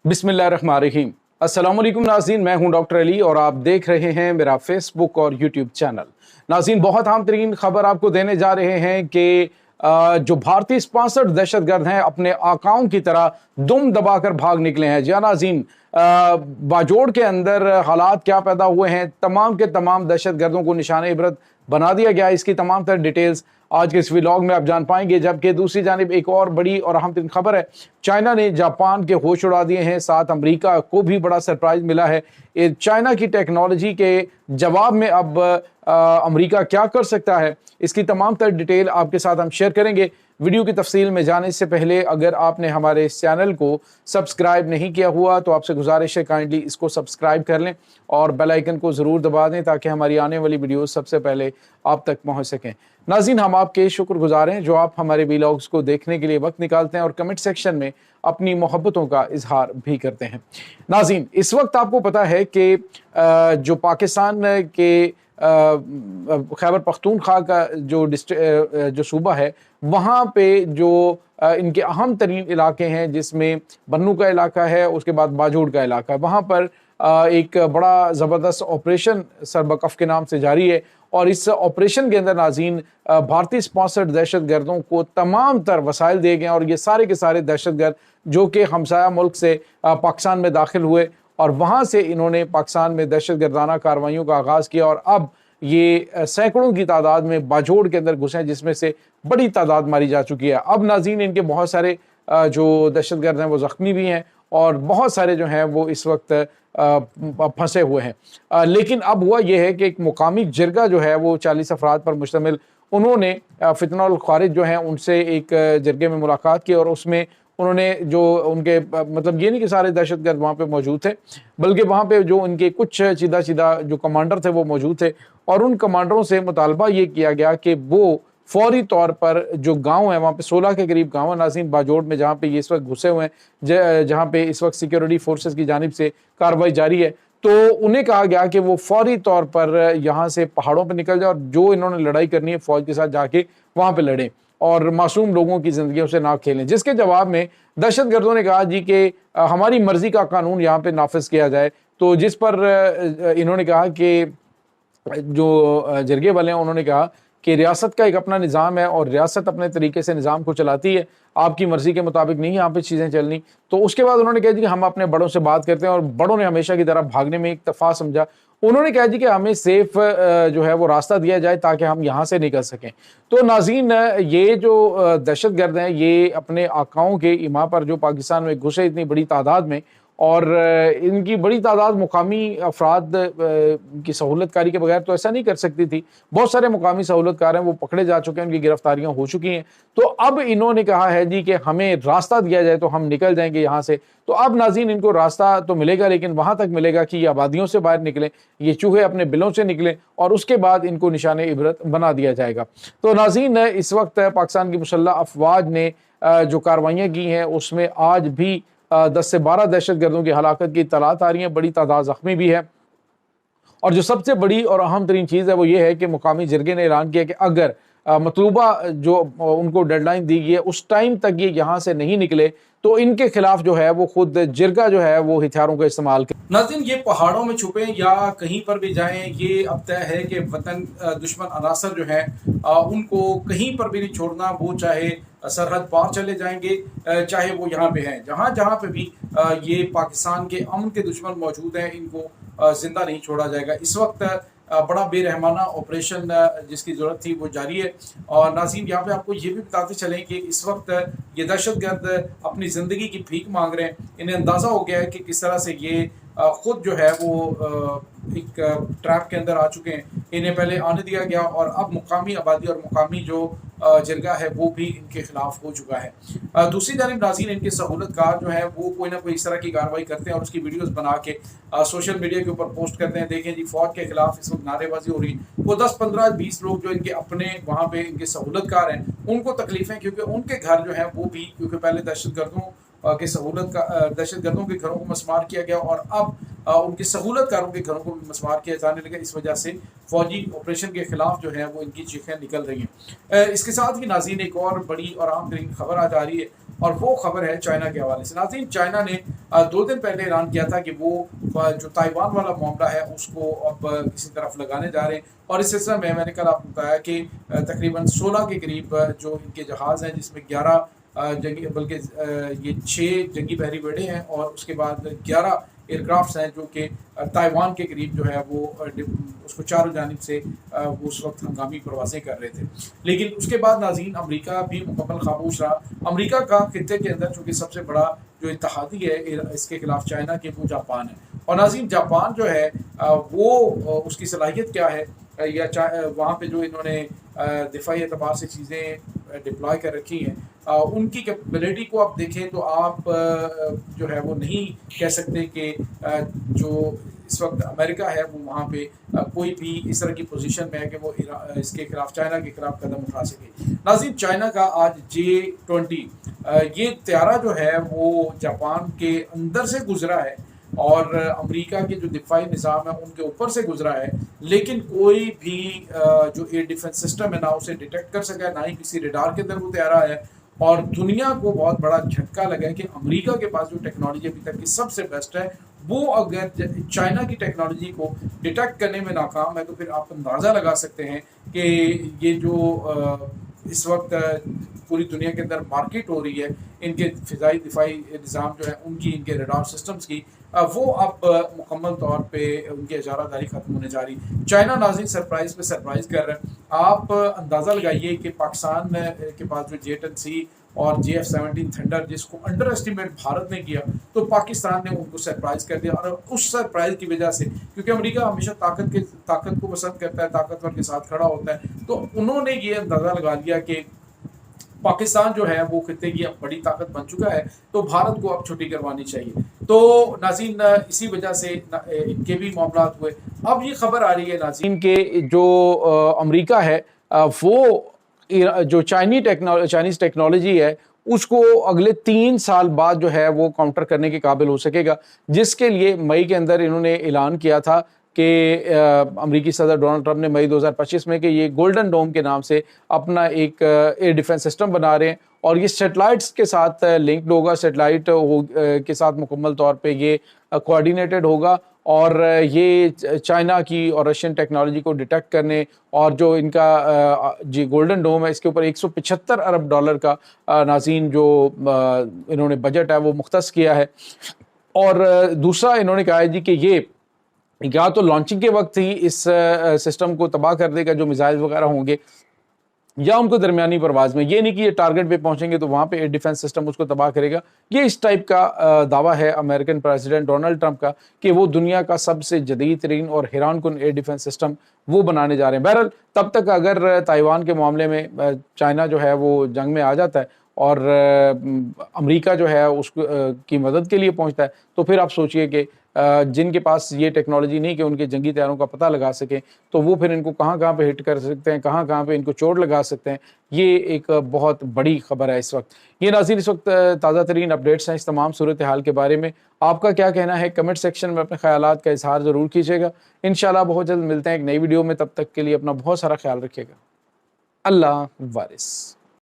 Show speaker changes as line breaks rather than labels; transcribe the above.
बिस्मिल्लाहिर्रहमानिर्रहीम। अस्सलाम वालेकुम नाज़रीन, मैं हूं डॉक्टर अली और आप देख रहे हैं मेरा फेसबुक और यूट्यूब चैनल। नाज़रीन, बहुत अहम तरीन खबर आपको देने जा रहे हैं कि जो भारतीय स्पॉन्सर्ड दहशतगर्द हैं अपने आकाओं की तरह दुम दबाकर भाग निकले हैं। जी नाज़रीन, बाजोड़ के अंदर हालात क्या पैदा हुए हैं, तमाम के तमाम दहशतगर्दों को निशाने इबरत बना दिया गया। इसकी तमाम तर डिटेल्स आज के इस व्लॉग में आप जान पाएंगे। जबकि दूसरी जानिब एक और बड़ी और अहम तरीन खबर है, चाइना ने जापान के होश उड़ा दिए हैं, साथ अमेरिका को भी बड़ा सरप्राइज मिला है। चाइना की टेक्नोलॉजी के जवाब में अब अमेरिका क्या कर सकता है, इसकी तमाम तर डिटेल आपके साथ हम शेयर करेंगे। वीडियो की तफसील में जाने से पहले अगर आपने हमारे इस चैनल को सब्सक्राइब नहीं किया हुआ तो आपसे गुजारिश है काइंडली इसको सब्सक्राइब कर लें और बेल आइकन को ज़रूर दबा दें ताकि हमारी आने वाली वीडियो सबसे पहले आप तक पहुंच सकें। नाज़रीन, हम आपके शुक्रगुजार हैं जो आप हमारे व्लॉग्स को देखने के लिए वक्त निकालते हैं और कमेंट सेक्शन में अपनी मोहब्बतों का इजहार भी करते हैं। नाज़रीन, इस वक्त आपको पता है कि जो पाकिस्तान के खैबर पख्तूनख्वा का जो सूबा है, वहाँ पे जो इनके अहम तरीन इलाके हैं जिसमें बन्नू का इलाका है, उसके बाद बाजोड़ का इलाका है, वहाँ पर एक बड़ा ज़बरदस्त ऑपरेशन सरबकफ के नाम से जारी है। और इस ऑपरेशन के अंदर नाज़रीन भारतीय स्पॉन्सर्ड दहशतगर्दों को तमाम तर वसाइल दिए गए और ये सारे के सारे दहशतगर्द जो कि हमसाया मुल्क से पाकिस्तान में दाखिल हुए और वहाँ से इन्होंने पाकिस्तान में दहशतगर्दाना कार्रवाइयों का आगाज़ किया और अब ये सैकड़ों की तादाद में बाजोड़ के अंदर घुसे हैं, जिसमें से बड़ी तादाद मारी जा चुकी है। अब नाज़रीन इनके बहुत सारे जो दहशतगर्द हैं वो ज़ख्मी भी हैं और बहुत सारे जो हैं वो इस वक्त फंसे हुए हैं। लेकिन अब हुआ यह है कि एक मुकामी जिरगा जो है वो 40 अफराद पर मुश्तमिल, उन्होंने फितनल खारिज जो हैं उनसे एक जिरगे में मुलाकात की और उसमें उन्होंने जो उनके मतलब ये नहीं कि सारे दहशतगर्द वहाँ पे मौजूद थे, बल्कि वहाँ पे जो उनके कुछ सीधा जो कमांडर थे वो मौजूद थे और उन कमांडरों से मुतालबा ये किया गया कि वो फौरी तौर पर जो गांव है, वहाँ पे 16 के करीब गांव है नाज़रीन बाजोड़ में, जहाँ पे ये इस वक्त घुसे हुए हैं, जहाँ पे इस वक्त सिक्योरिटी फोर्सेस की जानिब से कार्रवाई जारी है, तो उन्हें कहा गया कि वो फौरी तौर पर यहाँ से पहाड़ों पर निकल जाए और जो इन्होंने लड़ाई करनी है फौज के साथ जाके वहाँ पे लड़ें और मासूम लोगों की ज़िंदगियों से ना खेलें। जिसके जवाब में दहशतगर्दों ने कहा जी कि हमारी मर्जी का कानून यहाँ पे नाफिज किया जाए। तो जिस पर इन्होंने कहा कि जो जरगे वाले हैं उन्होंने कहा कि रियासत का एक अपना निज़ाम है और रियासत अपने तरीके से निज़ाम को चलाती है, आपकी मर्ज़ी के मुताबिक नहीं यहाँ पे चीज़ें चलनी। तो उसके बाद उन्होंने कहा जी कि हम अपने बड़ों से बात करते हैं और बड़ों ने हमेशा की तरह भागने में इत्तफाक समझा। उन्होंने कहा जी कि हमें सेफ जो है वो रास्ता दिया जाए ताकि हम यहाँ से निकल सकें। तो नाज़रीन, ये जो दहशतगर्द हैं ये अपने आकाओं के इमा पर जो पाकिस्तान में घुसे इतनी बड़ी तादाद में, और इनकी बड़ी तादाद मुकामी अफराद की सहूलतकारी के बगैर तो ऐसा नहीं कर सकती थी। बहुत सारे मुकामी सहूलतकार हैं वो पकड़े जा चुके हैं, उनकी गिरफ्तारियां हो चुकी हैं। तो अब इन्होंने कहा है जी कि हमें रास्ता दिया जाए तो हम निकल जाएंगे यहाँ से। तो अब नाज़रीन इनको रास्ता तो मिलेगा, लेकिन वहाँ तक मिलेगा कि ये आबादियों से बाहर निकलें, ये चूहे अपने बिलों से निकलें और उसके बाद इनको निशाने इबरत बना दिया जाएगा। तो नाज़रीन, इस वक्त पाकिस्तान की मुसल्लह अफवाज ने जो कार्रवाइयाँ की हैं उसमें आज भी 10 से 12 दहशतगर्दों की हलाकत की इत्तलात आ रही हैं, बड़ी तादाद ज़ख्मी भी है। और जो सबसे बड़ी और अहम तरीन चीज़ है वो ये है कि मुकामी जिरगे ने ऐलान किया कि अगर मतलूबा जो उनको डेडलाइन दी गई है उस टाइम तक ये यहाँ से नहीं निकले तो इनके खिलाफ जो है वो खुद जिरगा जो है वो हथियारों का इस्तेमाल करे। नाज़रीन, ये पहाड़ों में छुपे या कहीं पर भी जाएं, ये अब तय है कि वतन दुश्मन अनासर जो है उनको कहीं पर भी नहीं छोड़ना। वो चाहे सरहद पार चले जाएंगे, चाहे वो यहाँ पे हैं, जहाँ पे भी ये पाकिस्तान के अमन के दुश्मन मौजूद हैं, इनको जिंदा नहीं छोड़ा जाएगा। इस वक्त बड़ा बेरहमाना ऑपरेशन जिसकी ज़रूरत थी वो जारी है। और नाज़रीन, यहाँ पे आपको ये भी बताते चलें कि इस वक्त ये दहशतगर्द अपनी ज़िंदगी की भीख मांग रहे हैं। इन्हें अंदाज़ा हो गया है कि किस तरह से ये खुद जो है वो एक ट्रैप के अंदर आ चुके हैं। इन्हें पहले आने दिया गया और अब मुकामी आबादी और मुकामी जो जिरगा है वो भी इनके खिलाफ हो चुका है। दूसरी जानिब नाज़रीन, इनके सहूलतकार जो है वो कोई ना कोई इस तरह की कार्रवाई करते हैं और उसकी वीडियोस बना के सोशल मीडिया के ऊपर पोस्ट करते हैं। देखें जी, फौज के खिलाफ इस वक्त नारेबाजी हो रही है। वो 10, 15, 20 लोग जो इनके अपने वहाँ पे इनके सहूलतकार हैं उनको तकलीफें, क्योंकि उनके घर जो है वो भी क्योंकि पहले दहशतगर्दों के घरों को मस्मार किया गया और अब उनके सहूलतकारों के घरों को भी मस्मार किया जाने लगा। इस वजह से फौजी ऑपरेशन के खिलाफ जो है वो इनकी चीखें निकल रही हैं। इसके साथ ही नाज़रीन एक और बड़ी और अहम तरीन खबर आ जा रही है اور وہ خبر ہے چائنا کے حوالے سے۔ ناظرین، چائنا نے 2 دن پہلے اعلان کیا تھا کہ وہ جو تائیوان والا معاملہ ہے اس کو اب کسی طرف لگانے جا رہے ہیں، اور اس سلسلے میں نے کل آپ کو بتایا کہ تقریباً 16 کے قریب جو ان کے جہاز ہیں، جس میں 11 جنگی، بلکہ یہ 6 جنگی بحری بیڑے ہیں، اور اس کے بعد 11 ایئر کرافٹس ہیں جو کہ تائیوان کے قریب جو ہے وہ اس کو چاروں جانب سے وہ اس وقت ہنگامی پروازیں کر رہے تھے۔ لیکن اس کے بعد ناظرین امریکہ بھی مکمل خاموش رہا۔ امریکہ کا خطے کے اندر چونکہ سب سے بڑا جو اتحادی ہے اس کے خلاف چائنا کے، وہ جاپان ہے، اور ناظرین جاپان جو ہے وہ اس کی صلاحیت کیا ہے، یا وہاں پہ جو انہوں نے دفاعی اعتبار سے چیزیں ڈپلوائے کر رکھی ہیں، ان کی کیپبلٹی کو آپ دیکھیں تو آپ جو ہے وہ نہیں کہہ سکتے کہ جو اس وقت امریکہ ہے وہ وہاں پہ کوئی بھی اس طرح کی پوزیشن میں ہے کہ وہ اس کے خلاف، چائنا کے خلاف قدم اٹھا سکے۔ ناظرین، چائنا کا آج J-20 یہ طیارہ جو ہے وہ جاپان کے اندر سے گزرا ہے، اور امریکہ کے جو دفاعی نظام ہے ان کے اوپر سے گزرا ہے، لیکن کوئی بھی جو ایئر ڈیفنس سسٹم ہے نہ اسے ڈیٹیکٹ کر سکا ہے، نہ ہی کسی ریڈار کے اندر وہ طیارہ ہے، اور دنیا کو بہت بڑا جھٹکا لگا ہے کہ امریکہ کے پاس جو ٹیکنالوجی ابھی تک کی سب سے بیسٹ ہے، وہ اگر چائنا کی ٹیکنالوجی کو ڈیٹیکٹ کرنے میں ناکام ہے تو پھر آپ اندازہ لگا سکتے ہیں کہ یہ جو اس وقت پوری دنیا کے اندر مارکیٹ ہو رہی ہے ان کے فضائی دفاعی نظام جو ہے ان کی، ان کے ریڈار سسٹمز کی، وہ اب مکمل طور پہ ان کی اجارہ داری ختم ہونے جا رہی۔ چائنا ناظرین سرپرائز پہ سرپرائز کر رہے ہیں۔ آپ اندازہ لگائیے کہ پاکستان کے پاس جو J-10C اور JF-17 تھنڈر، جس کو انڈر اسٹیمیٹ بھارت نے کیا، تو پاکستان نے ان کو سرپرائز کر دیا، اور اس سرپرائز کی وجہ سے، کیونکہ امریکہ ہمیشہ طاقت کو پسند کرتا ہے، طاقتور کے ساتھ کھڑا ہوتا ہے، تو انہوں نے یہ اندازہ لگا لیا کہ پاکستان جو ہے وہ خطے کی اب بڑی طاقت بن چکا ہے، تو بھارت کو اب چھٹی کروانی چاہیے۔ تو ناظرین اسی وجہ سے ان کے بھی معاملات ہوئے۔ اب یہ خبر آ رہی ہے ناظرین کہ جو امریکہ ہے وہ جو چائنیز ٹیکنالوجی ہے اس کو اگلے 3 سال بعد جو ہے وہ کاؤنٹر کرنے کے قابل ہو سکے گا، جس کے لیے مئی کے اندر انہوں نے اعلان کیا تھا کہ امریکی صدر ڈونلڈ ٹرمپ نے مئی 2025 میں کہ یہ گولڈن ڈوم کے نام سے اپنا ایک ایئر ڈیفنس سسٹم بنا رہے ہیں، اور یہ سیٹلائٹس کے ساتھ لنکڈ ہوگا، سیٹلائٹ کے ساتھ مکمل طور پہ یہ کوآرڈینیٹڈ ہوگا، اور یہ چائنا کی اور رشین ٹیکنالوجی کو ڈیٹیکٹ کرنے، اور جو ان کا جی گولڈن ڈوم ہے اس کے اوپر $175 ارب کا ناظرین جو انہوں نے بجٹ ہے وہ مختص کیا ہے۔ اور دوسرا انہوں نے کہا ہے جی کہ یہ یا تو لانچنگ کے وقت ہی اس سسٹم کو تباہ کر دے گا جو میزائل وغیرہ ہوں گے، یا ان کو درمیانی پرواز میں، یہ نہیں کہ یہ ٹارگٹ پہ پہنچیں گے تو وہاں پہ ایئر ڈیفنس سسٹم اس کو تباہ کرے گا۔ یہ اس ٹائپ کا دعویٰ ہے امریکن پریزیڈنٹ ڈونلڈ ٹرمپ کا کہ وہ دنیا کا سب سے جدید ترین اور حیران کن ایئر ڈیفنس سسٹم وہ بنانے جا رہے ہیں۔ بہرحال تب تک اگر تائیوان کے معاملے میں چائنا جو ہے وہ جنگ میں آ جاتا ہے اور امریکہ جو ہے اس کی مدد کے لیے پہنچتا ہے، تو پھر آپ سوچئے کہ جن کے پاس یہ ٹیکنالوجی نہیں کہ ان کے جنگی طیاروں کا پتہ لگا سکیں، تو وہ پھر ان کو کہاں کہاں پہ ہٹ کر سکتے ہیں، کہاں کہاں پہ ان کو چوٹ لگا سکتے ہیں۔ یہ ایک بہت بڑی خبر ہے اس وقت۔ یہ ناظرین اس وقت تازہ ترین اپڈیٹس ہیں اس تمام صورتحال کے بارے میں۔ آپ کا کیا کہنا ہے؟ کمنٹ سیکشن میں اپنے خیالات کا اظہار ضرور کیجیے گا۔ انشاءاللہ بہت جلد ملتے ہیں ایک نئی ویڈیو میں، تب تک کے لیے اپنا بہت سارا خیال رکھیے گا۔ اللہ وارث۔